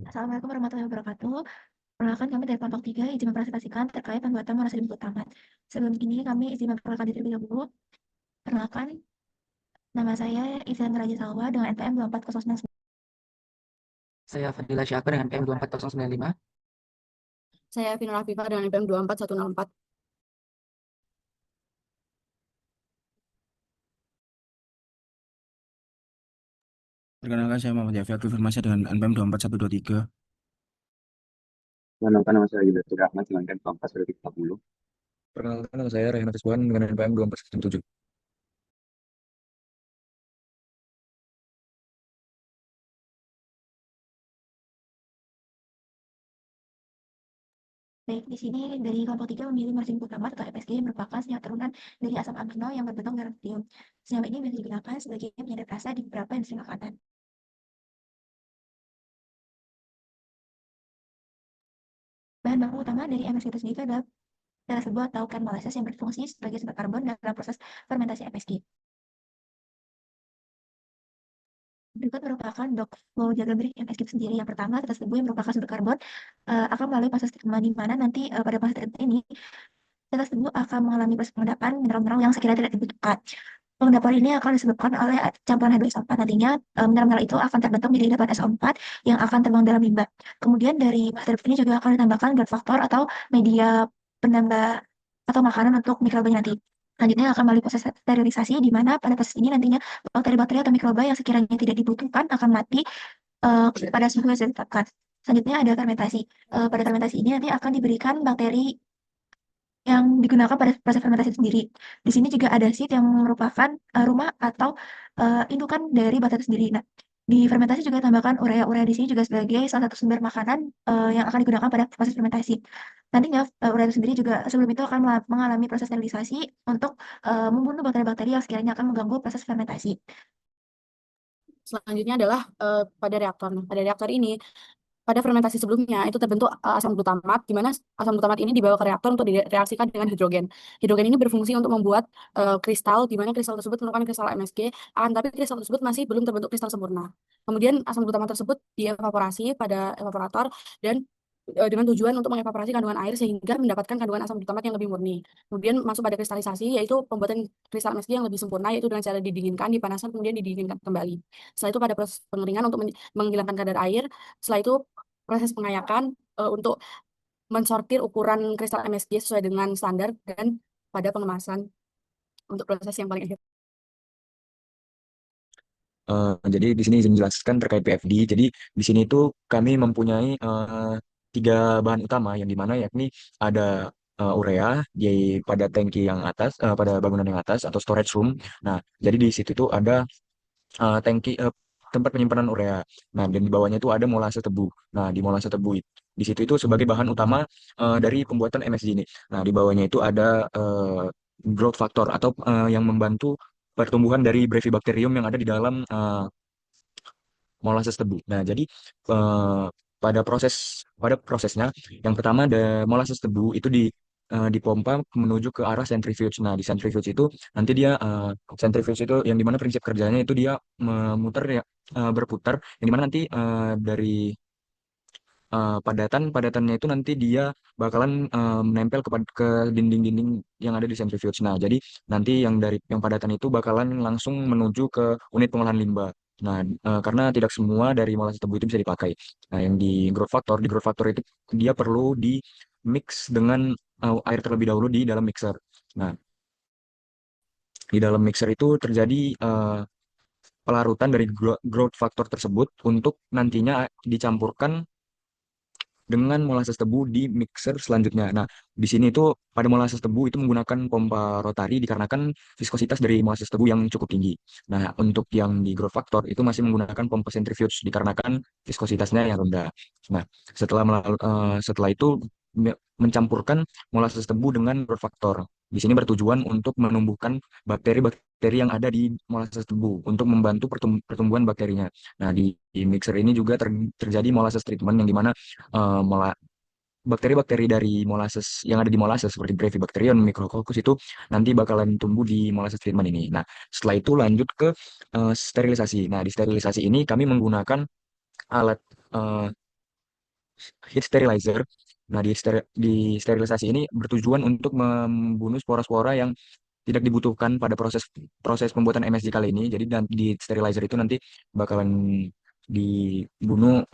Assalamualaikum warahmatullahi wabarakatuh. Perkenalkan kami dari kelompok 3 izin mempresentasikan terkait pembuatan monas ribu tamat. Sebelum ini kami izin memperkenalkan diri terlebih dahulu. Perkenalkan, nama saya Izian Raja Salwa dengan NPM 24099. Saya Fadila Syakir dengan PM 24095. Saya Vinora Viva dengan NPM 24104. Perkenalkan saya Muhammad Yafi Aktif Firmansyah dengan NPM 24123. Perkenalkan nama saya Yuda Tuda Ahmad dengan NPM 440. Perkenalkan nama saya Rayhan Fiswan dengan NPM 2417. Baik, di sini dari kelompok 3 memilih monas ribu tamat atau MSG yang merupakan senyawa turunan dari asam amino yang berbentuk natrium. Senyawa ini bisa digunakan sebagai penyedap rasa di beberapa industri makanan. Bahan baku utama dari MSG itu sendiri adalah darah sebuah atau can molasses yang berfungsi sebagai sumber karbon dalam proses fermentasi MSG. Berikut merupakan dok flow diagram dari MSG itu sendiri. Yang pertama, tetes tebu yang merupakan sumber karbon akan melalui proses treatment di mana nanti pada proses treatment ini tetes tebu akan mengalami proses pengendapan mineral-mineral yang sekiranya tidak dibutuhkan. Pengendapan ini akan disebabkan oleh campuran H2SO4. Nantinya mineral-mineral itu akan terbentuk menjadi endapan SO4 yang akan terbang dalam limbah. Kemudian dari proses treatment ini juga akan ditambahkan growth factor atau media penambah atau makanan untuk mikrobanya nanti. Selanjutnya akan melalui proses sterilisasi di mana pada proses ini nantinya bakteri-bakteri atau mikroba yang sekiranya tidak dibutuhkan akan mati pada suhu yang sudah ditetapkan. Selanjutnya ada fermentasi. Pada fermentasi ini nanti akan diberikan bakteri yang digunakan pada proses fermentasi sendiri. Di sini juga ada seed yang merupakan rumah atau indukan dari bakteri sendiri. Nah, di fermentasi juga ditambahkan urea. Urea di sini juga sebagai salah satu sumber makanan yang akan digunakan pada proses fermentasi. Nantinya urea itu sendiri juga sebelum itu akan mengalami proses sterilisasi untuk membunuh bakteri-bakteri yang sekiranya akan mengganggu proses fermentasi. Selanjutnya adalah pada reaktor. Nah, pada reaktor ini, pada fermentasi sebelumnya itu terbentuk asam glutamat, di mana asam glutamat ini dibawa ke reaktor untuk direaksikan dengan hidrogen. Hidrogen ini berfungsi untuk membuat kristal, di mana kristal tersebut merupakan kristal MSG, tapi kristal tersebut masih belum terbentuk kristal sempurna. Kemudian asam glutamat tersebut dievaporasi pada evaporator dan dengan tujuan untuk mengevaporasi kandungan air sehingga mendapatkan kandungan asam glutamat yang lebih murni. Kemudian masuk pada kristalisasi, yaitu pembuatan kristal MSG yang lebih sempurna, yaitu dengan cara didinginkan, dipanaskan, kemudian didinginkan kembali. Setelah itu pada proses pengeringan untuk menghilangkan kadar air. Setelah itu proses pengayakan untuk mensortir ukuran kristal MSG sesuai dengan standar dan pada pengemasan untuk proses yang paling akhir. Jadi di sini izin menjelaskan terkait PFD. Jadi di sini itu kami mempunyai tiga bahan utama yang dimana yakni ada urea di pada tangki yang atas, pada bangunan yang atas atau storage room. Nah, jadi di situ itu ada tangki tempat penyimpanan urea. Nah, dan di bawahnya itu ada molase tebu. Nah, di molase tebu di situ itu sebagai bahan utama dari pembuatan MSG ini. Nah, di bawahnya itu ada growth factor atau yang membantu pertumbuhan dari Brevibacterium yang ada di dalam molasses tebu. Nah, jadi eh, pada prosesnya yang pertama ada molasses tebu itu dipompa menuju ke arah centrifuge. Nah, di centrifuge itu nanti dia centrifuge itu yang dimana prinsip kerjanya itu dia memutar ya, berputar yang dimana nanti dari padatannya itu nanti dia bakalan menempel ke dinding-dinding yang ada di centrifuge. Nah, jadi nanti yang padatan itu bakalan langsung menuju ke unit pengolahan limbah. Nah, karena tidak semua dari molase tebu itu bisa dipakai. Nah, yang di growth factor itu dia perlu di mix dengan air terlebih dahulu di dalam mixer. Nah, di dalam mixer itu terjadi pelarutan dari growth factor tersebut untuk nantinya dicampurkan dengan molasses tebu di mixer selanjutnya. Nah, di sini itu pada molasses tebu itu menggunakan pompa rotari dikarenakan viskositas dari molasses tebu yang cukup tinggi. Nah, untuk yang di growth factor itu masih menggunakan pompa centrifuge dikarenakan viskositasnya yang rendah. Nah, setelah itu mencampurkan molasses tebu dengan growth factor. Di sini bertujuan untuk menumbuhkan bakteri-bakteri yang ada di molasses tebu untuk membantu pertumbuhan bakterinya. Nah, di mixer ini juga terjadi molasses treatment yang dimana eh, mola- bakteri-bakteri dari molasses yang ada di molasses seperti Brevibacterium, Micrococcus itu nanti bakalan tumbuh di molasses treatment ini. Nah, setelah itu lanjut ke sterilisasi. Nah, di sterilisasi ini kami menggunakan alat heat sterilizer. Nah, di sterilisasi ini bertujuan untuk membunuh spora-spora yang tidak dibutuhkan pada proses proses pembuatan MSG kali ini. Jadi di sterilizer itu nanti bakalan dibunuh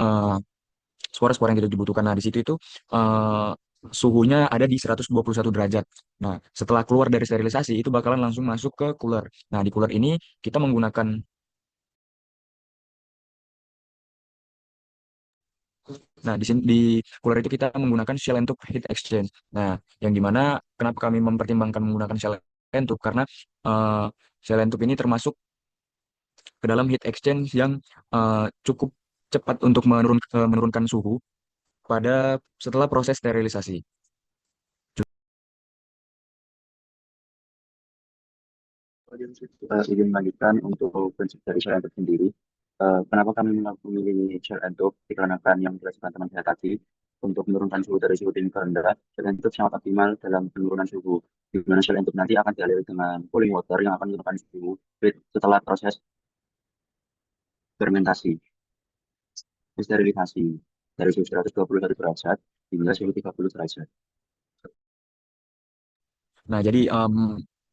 spora-spora yang tidak dibutuhkan. Nah, di situ itu eh, suhunya ada di 121 derajat. Nah, setelah keluar dari sterilisasi itu bakalan langsung masuk ke cooler. Nah, di cooler ini kita menggunakan Nah, di sini di cooler itu kita menggunakan shell and tube heat exchange. Nah, yang dimana kenapa kami mempertimbangkan menggunakan shell and tube karena eh, shell and tube ini termasuk ke dalam heat exchange yang cukup cepat untuk menurunkan suhu pada setelah proses sterilisasi. Izin melanjutkan untuk prinsip dari share and talk sendiri. Kenapa kami memilih share and talk? Dikarenakan yang dijelaskan teman saya tadi, untuk menurunkan suhu dari suhu tinggi ke rendah, share and talk sangat optimal dalam penurunan suhu. Di mana share and talk nanti akan dialiri dengan cooling water yang akan menurunkan suhu setelah proses fermentasi, sterilisasi dari suhu 121 derajat hingga suhu 30 derajat. Nah, jadi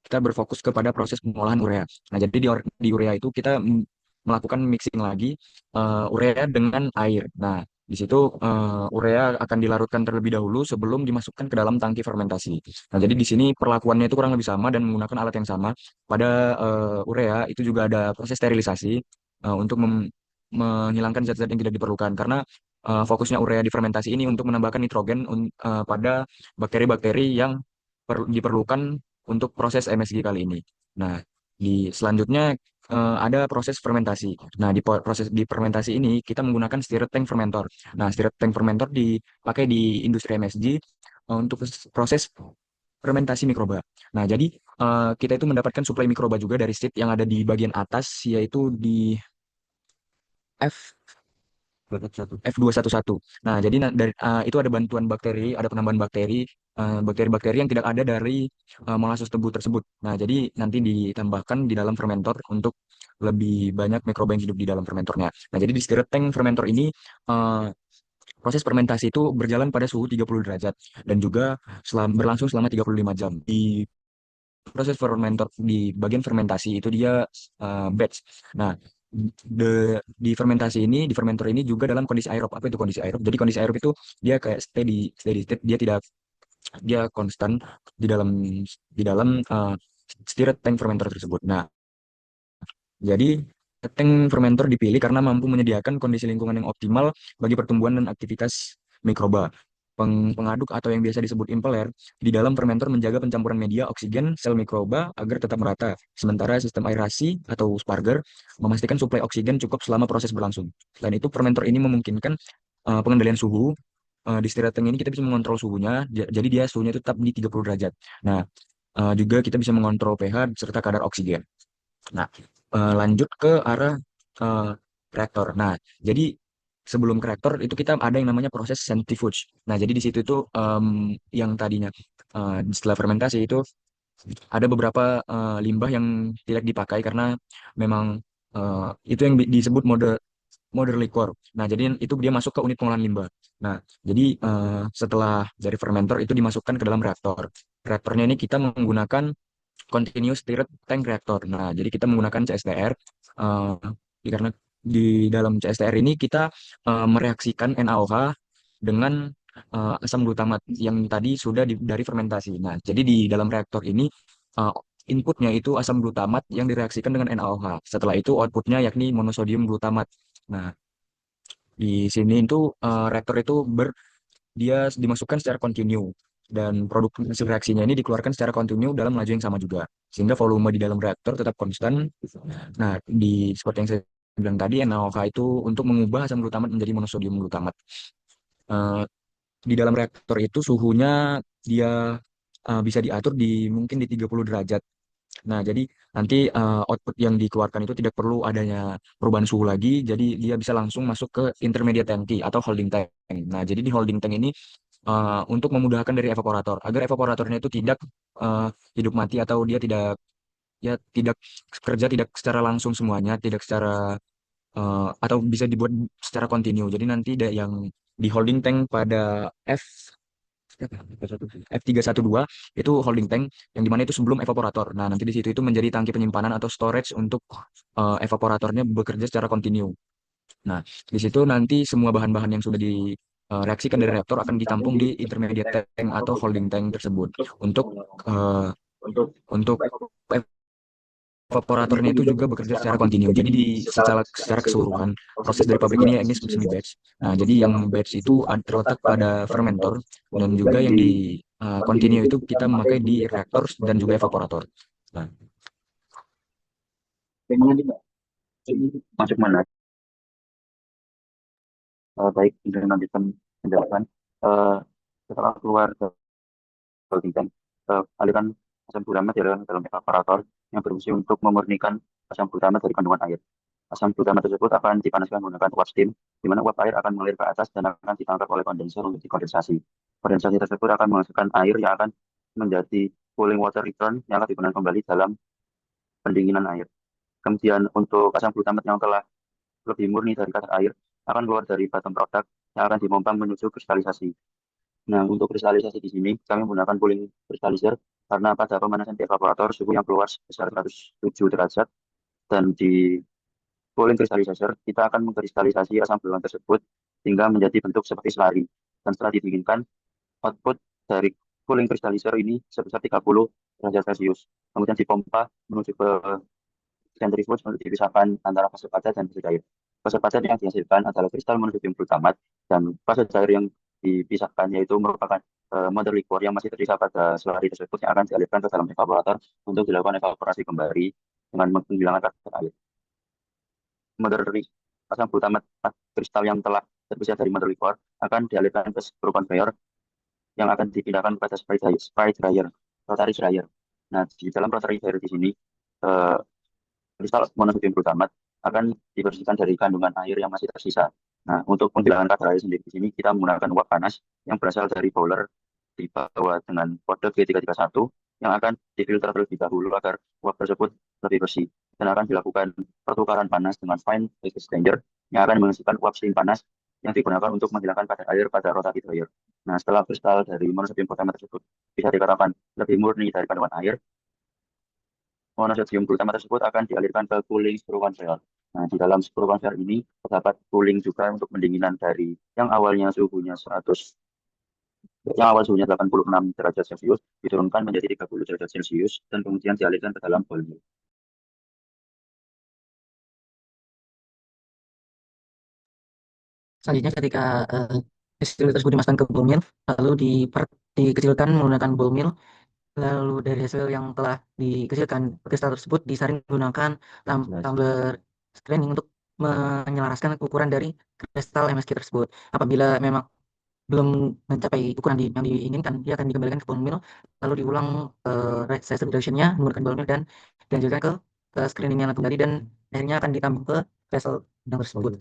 kita berfokus kepada proses pengolahan urea. Nah, jadi di urea itu kita melakukan mixing lagi urea dengan air. Nah, di situ urea akan dilarutkan terlebih dahulu sebelum dimasukkan ke dalam tangki fermentasi. Nah, jadi di sini perlakuannya itu kurang lebih sama dan menggunakan alat yang sama. Pada urea itu juga ada proses sterilisasi untuk menghilangkan zat-zat yang tidak diperlukan karena fokusnya urea di fermentasi ini untuk menambahkan nitrogen pada bakteri-bakteri yang diperlukan untuk proses MSG kali ini. Nah, di selanjutnya ada proses fermentasi. Nah, proses di fermentasi ini kita menggunakan stirred tank fermentor. Nah, stirred tank fermentor dipakai di industri MSG untuk proses fermentasi mikroba. Nah, jadi kita itu mendapatkan suplai mikroba juga dari seed yang ada di bagian atas, yaitu di F F211. Nah, jadi itu ada bantuan bakteri, ada penambahan bakteri, bakteri-bakteri yang tidak ada dari molasses tebu tersebut. Nah, jadi nanti ditambahkan di dalam fermentor untuk lebih banyak mikroba yang hidup di dalam fermentornya. Nah, jadi di stirred tank fermentor ini eh, proses fermentasi itu berjalan pada suhu 30 derajat dan juga berlangsung selama 35 jam. Di proses fermentor di bagian fermentasi itu dia batch. Nah, di fermentasi ini, di fermentor ini juga dalam kondisi aerob. Apa itu kondisi aerob? Jadi kondisi aerob itu dia kayak steady state, dia konstan di dalam stirred tank fermentor tersebut. Nah, jadi tank fermentor dipilih karena mampu menyediakan kondisi lingkungan yang optimal bagi pertumbuhan dan aktivitas mikroba. Pengaduk atau yang biasa disebut impeller di dalam fermentor menjaga pencampuran media oksigen sel mikroba agar tetap merata. Sementara sistem aerasi atau sparger memastikan suplai oksigen cukup selama proses berlangsung. Selain itu, fermentor ini memungkinkan pengendalian suhu. Di stirred tank ini kita bisa mengontrol suhunya, jadi dia suhunya itu tetap di 30 derajat. Nah, juga kita bisa mengontrol pH serta kadar oksigen. Nah, lanjut ke arah eh, reaktor. Nah, jadi sebelum ke reaktor itu kita ada yang namanya proses centrifuge. Nah, jadi di situ itu yang tadinya setelah fermentasi itu ada beberapa limbah yang tidak dipakai karena memang itu yang disebut mode liquor. Nah, jadi itu dia masuk ke unit pengolahan limbah. Nah, jadi setelah dari fermentor itu dimasukkan ke dalam reaktor. Reaktornya ini kita menggunakan continuous stirred tank reactor. Nah, jadi kita menggunakan CSTR karena di dalam CSTR ini kita mereaksikan NaOH dengan asam glutamat yang tadi sudah dari fermentasi. Nah, jadi di dalam reaktor ini uh, inputnya itu asam glutamat yang direaksikan dengan NaOH. Setelah itu outputnya yakni monosodium glutamat. Nah, di sini itu reaktor itu dia dimasukkan secara kontinu dan produk hasil reaksinya ini dikeluarkan secara kontinu dalam laju yang sama juga sehingga volume di dalam reaktor tetap konstan. Nah, seperti yang saya bilang tadi, NaOH itu untuk mengubah asam glutamat menjadi monosodium glutamat. Eh, di dalam reaktor itu suhunya dia bisa diatur mungkin di 30 derajat. Nah, jadi nanti output yang dikeluarkan itu tidak perlu adanya perubahan suhu lagi, jadi dia bisa langsung masuk ke intermediate tank atau holding tank. Nah, jadi di holding tank ini untuk memudahkan dari evaporator, agar evaporatornya itu tidak uh, hidup mati atau dia tidak kerja tidak secara langsung semuanya, tidak secara atau bisa dibuat secara kontinu. Jadi nanti yang di holding tank pada F F312 itu holding tank yang dimana itu sebelum evaporator. Nah, nanti di situ itu menjadi tangki penyimpanan atau storage untuk evaporatornya bekerja secara kontinu. Nah, di situ nanti semua bahan-bahan yang sudah direaksikan dari reaktor akan ditampung di intermediate tank atau holding tank tersebut untuk eh, untuk evaporatornya itu juga bekerja secara kontinu. Jadi secara keseluruhan proses dari pabrik ini semi batch. Nah, jadi yang batch itu terletak pada fermentor dan juga yang di continue itu kita memakai di reaktor dan juga evaporator. Nah, Masuk mana? Baik, untuk melanjutkan penjelasan. Eh, Setelah keluar dari holding tank, aliran asam glutamat dialirkan ke dalam evaporator yang berfungsi untuk memurnikan asam glutamat dari kandungan air. Asam glutamat tersebut akan dipanaskan menggunakan uap steam, di mana uap air akan mengalir ke atas dan akan ditangkap oleh kondenser untuk dikondensasi. Kondensasi tersebut akan menghasilkan air yang akan menjadi cooling water return yang akan digunakan kembali dalam pendinginan air. Kemudian untuk asam glutamat yang telah lebih murni dari kadar air akan keluar dari bottom product yang akan dimompang menuju kristalisasi. Nah, untuk kristalisasi di sini kami menggunakan cooling crystallizer karena pada pemanasan di evaporator suhu yang keluar sebesar 107 derajat dan di cooling crystallizer kita akan mengkristalisasi asam glutan tersebut hingga menjadi bentuk seperti selari. Dan setelah didinginkan, output dari cooling crystallizer ini sebesar 30 derajat Celcius. Kemudian dipompa menuju ke sentrifuge untuk dipisahkan antara fase padat dan fase cair. Fase padat yang dihasilkan adalah kristal monosodium glutamat dan fase cair yang dipisahkan yaitu merupakan model liquor yang masih tersisa pada selari tersebut yang akan dialirkan ke dalam evaporator untuk dilakukan evaporasi kembali dengan menghilangkan kadar air. Model asam glutamat kristal yang telah terpisah dari model liquor akan dialirkan ke screw conveyor yang akan dipindahkan pada spray dryer, rotary dryer. Nah, di dalam rotary dryer di sini eh, kristal monosodium glutamat akan dibersihkan dari kandungan air yang masih tersisa. Nah, untuk menghilangkan kadar air sendiri di sini kita menggunakan uap panas yang berasal dari boiler dibawa dengan kode G331 yang akan difilter terlebih dahulu agar uap tersebut lebih bersih dan akan dilakukan pertukaran panas dengan fine heat exchanger yang akan menghasilkan uap steam panas yang digunakan untuk menghilangkan kadar air pada rotary dryer. Nah, setelah kristal dari monosodium glutamat tersebut bisa dikatakan lebih murni dari kandungan air, monosodium glutamat tersebut akan dialirkan ke cooling screw conveyor. Nah, di dalam screw conveyor ini terdapat cooling juga untuk pendinginan dari yang awalnya suhunya 100, yang awal suhunya 86 derajat Celcius diturunkan menjadi 30 derajat Celcius dan kemudian dialirkan ke dalam boiler. Selanjutnya ketika hasil tersebut dimasukkan ke ball mill, lalu dikecilkan menggunakan ball mill, lalu dari hasil yang telah dikecilkan kristal tersebut disaring menggunakan tumbler screening untuk menyelaraskan ukuran dari kristal MSG tersebut. Apabila memang belum mencapai ukuran yang diinginkan, dia akan dikembalikan ke ball mill, lalu diulang size reduction-nya menggunakan ball mill dan dilanjutkan ke screening yang kembali dan akhirnya akan ditambah ke vessel yang tersebut.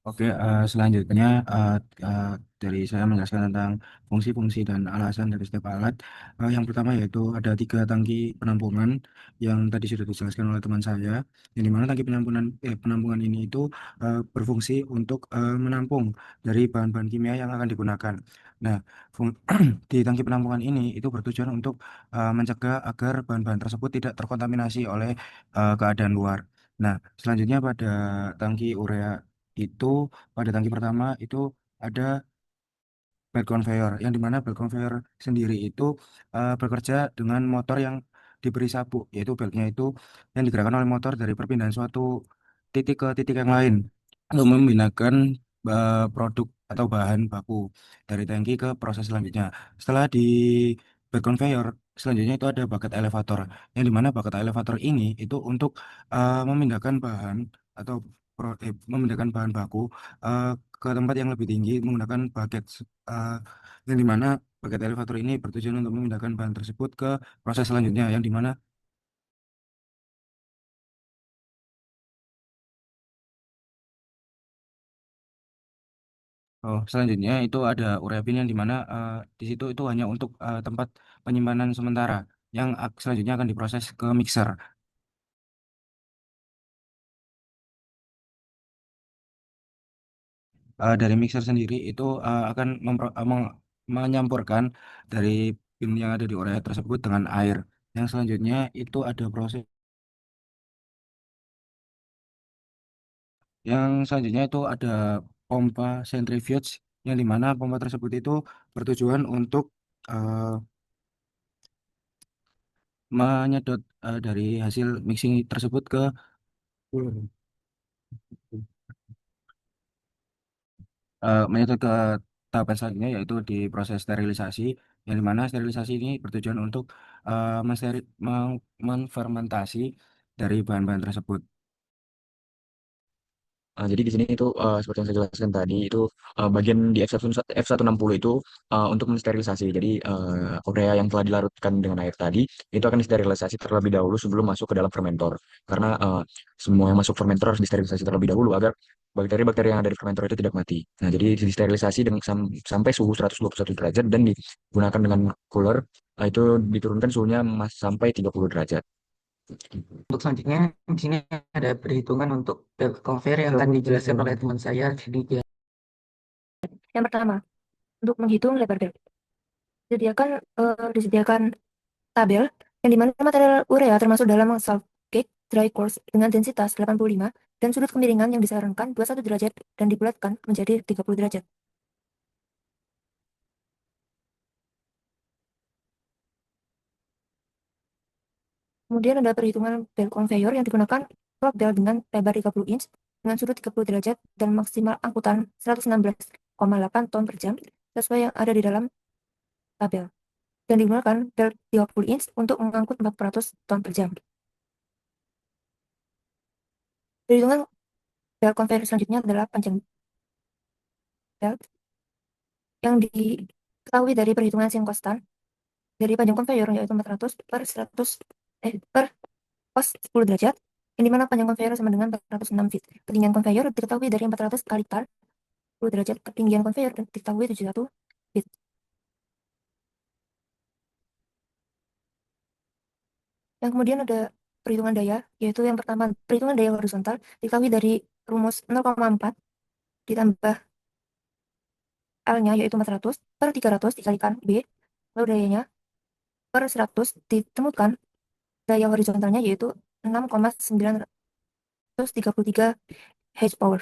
Oke, selanjutnya eh, dari saya menjelaskan tentang fungsi-fungsi dan alasan dari setiap alat. Yang pertama yaitu ada 3 tangki penampungan yang tadi sudah dijelaskan oleh teman saya, yang dimana tangki penampungan ini itu berfungsi untuk menampung dari bahan-bahan kimia yang akan digunakan. Nah, di tangki penampungan ini itu bertujuan untuk mencegah agar bahan-bahan tersebut tidak terkontaminasi oleh keadaan luar. Nah, selanjutnya pada tangki urea itu pada tangki pertama itu ada belt conveyor yang dimana belt conveyor sendiri itu bekerja dengan motor yang diberi sabuk, yaitu beltnya itu yang digerakkan oleh motor dari perpindahan suatu titik ke titik yang lain untuk memindahkan produk atau bahan baku dari tangki ke proses selanjutnya. Setelah di belt conveyor selanjutnya itu ada bucket elevator yang dimana bucket elevator ini itu untuk memindahkan bahan atau memindahkan bahan baku eh, ke tempat yang lebih tinggi menggunakan bucket eh, yang dimana bucket elevator ini bertujuan untuk memindahkan bahan tersebut ke proses selanjutnya yang dimana selanjutnya itu ada urea bin yang dimana di situ itu hanya untuk tempat penyimpanan sementara yang selanjutnya akan diproses ke mixer. dari mixer sendiri itu akan menyampurkan dari pin yang ada di urea tersebut dengan air. Yang selanjutnya itu ada proses yang selanjutnya itu ada pompa centrifuge yang dimana pompa tersebut itu bertujuan untuk eh, menyedot dari hasil mixing tersebut ke menyedot ke tahapan selanjutnya yaitu di proses sterilisasi yang dimana sterilisasi ini bertujuan untuk menfermentasi dari bahan-bahan tersebut. Jadi di sini itu seperti yang saya jelaskan tadi itu bagian di F160 itu untuk mensterilisasi. Jadi urea yang telah dilarutkan dengan air tadi itu akan disterilisasi terlebih dahulu sebelum masuk ke dalam fermentor. Karena semua yang masuk fermentor harus disterilisasi terlebih dahulu agar bakteri-bakteri yang ada di fermentor itu tidak mati. Nah, jadi disterilisasi dengan sampai suhu 121 derajat dan digunakan dengan cooler itu diturunkan suhunya sampai 30 derajat. Untuk selanjutnya, di sini ada perhitungan untuk belt conveyor yang akan dijelaskan oleh teman saya. Jadi ya, Yang pertama, untuk menghitung lebar bel, disediakan tabel yang dimana material urea termasuk dalam saltcake dry course dengan densitas 85 dan sudut kemiringan yang disarankan 21 derajat dan dibulatkan menjadi 30 derajat. Kemudian ada perhitungan bel conveyor yang digunakan float bel dengan lebar 30 inch dengan sudut 30 derajat dan maksimal angkutan 116,8 ton per jam sesuai yang ada di dalam tabel. Dan digunakan bel 30 inch untuk mengangkut 400 ton per jam. Perhitungan bel conveyor selanjutnya adalah panjang belt yang diketahui dari perhitungan sin konstan dari panjang conveyor yaitu 400 per 100 per cos 10 derajat yang dimana panjang conveyor sama dengan 406 feet. Ketinggian conveyor diketahui dari 400 kali tar 10 derajat. Ketinggian conveyor diketahui 71 feet. Yang kemudian ada perhitungan daya, yaitu yang pertama perhitungan daya horizontal diketahui dari rumus 0,4 ditambah L-nya yaitu 400 per 300 dikalikan B, lalu dayanya per 100 ditemukan daya horizontalnya yaitu 6,933 H-power.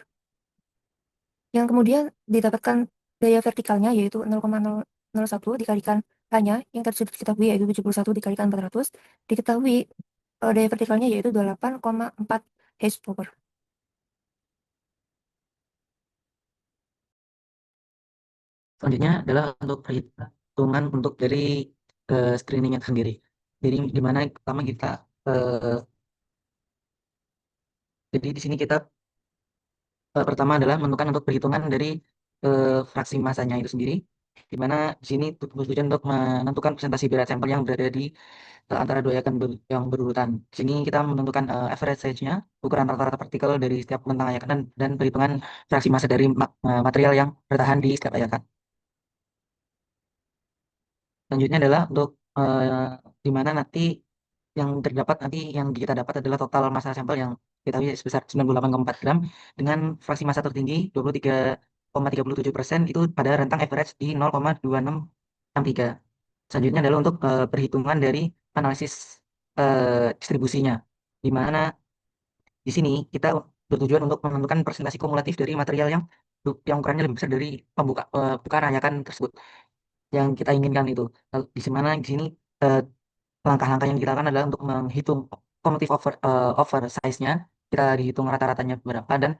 Yang kemudian didapatkan daya vertikalnya yaitu 0,001 dikalikan H-nya yang tadi sudah diketahui yaitu 71 dikalikan 400 diketahui daya vertikalnya yaitu 28,4 H-power. selanjutnya adalah untuk perhitungan untuk dari screeningnya sendiri. Jadi di mana pertama kita jadi di sini kita pertama adalah menentukan untuk perhitungan dari fraksi masanya itu sendiri, di mana di sini tujuan untuk menentukan presentasi berat sampel yang berada di antara dua yang berurutan. Di sini kita menentukan average size-nya, ukuran rata-rata partikel dari setiap bentang ayakan dan perhitungan fraksi massa dari material yang bertahan di setiap ayakan. Selanjutnya adalah untuk di mana nanti yang terdapat nanti yang kita dapat adalah total massa sampel yang kita lihat sebesar 98,4 gram dengan fraksi massa tertinggi 23,37% itu pada rentang average di 0,2663. Selanjutnya adalah untuk perhitungan dari analisis distribusinya, di mana di sini kita bertujuan untuk menentukan presentasi kumulatif dari material yang ukurannya lebih besar dari pembukaan ayakan tersebut yang kita inginkan itu. Lalu di mana di sini eh, langkah-langkah yang kita lakukan adalah untuk menghitung cumulative over size-nya, kita dihitung rata-ratanya berapa dan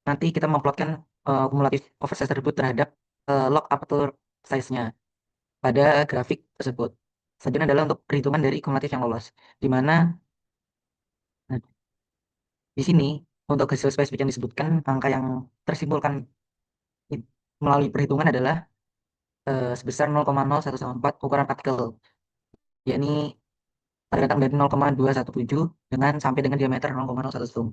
nanti kita memplotkan kumulatif over size tersebut terhadap log aperture size-nya pada grafik tersebut. Selanjutnya adalah untuk perhitungan dari kumulatif yang lolos, di mana nah, di sini untuk hasil spesifik yang disebutkan angka yang tersimpulkan melalui perhitungan adalah sebesar 0,0114 ukuran partikel, yakni terdatang dari 0,217 dengan sampai dengan diameter 0,01.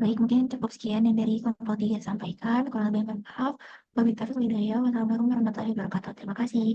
Baik, mungkin cukup sekian yang dari kelompok 3 sampaikan. Kurang lebih mohon maaf. Wabillahi taufiq wal hidayah. Wassalamualaikum warahmatullahi wabarakatuh. Terima kasih.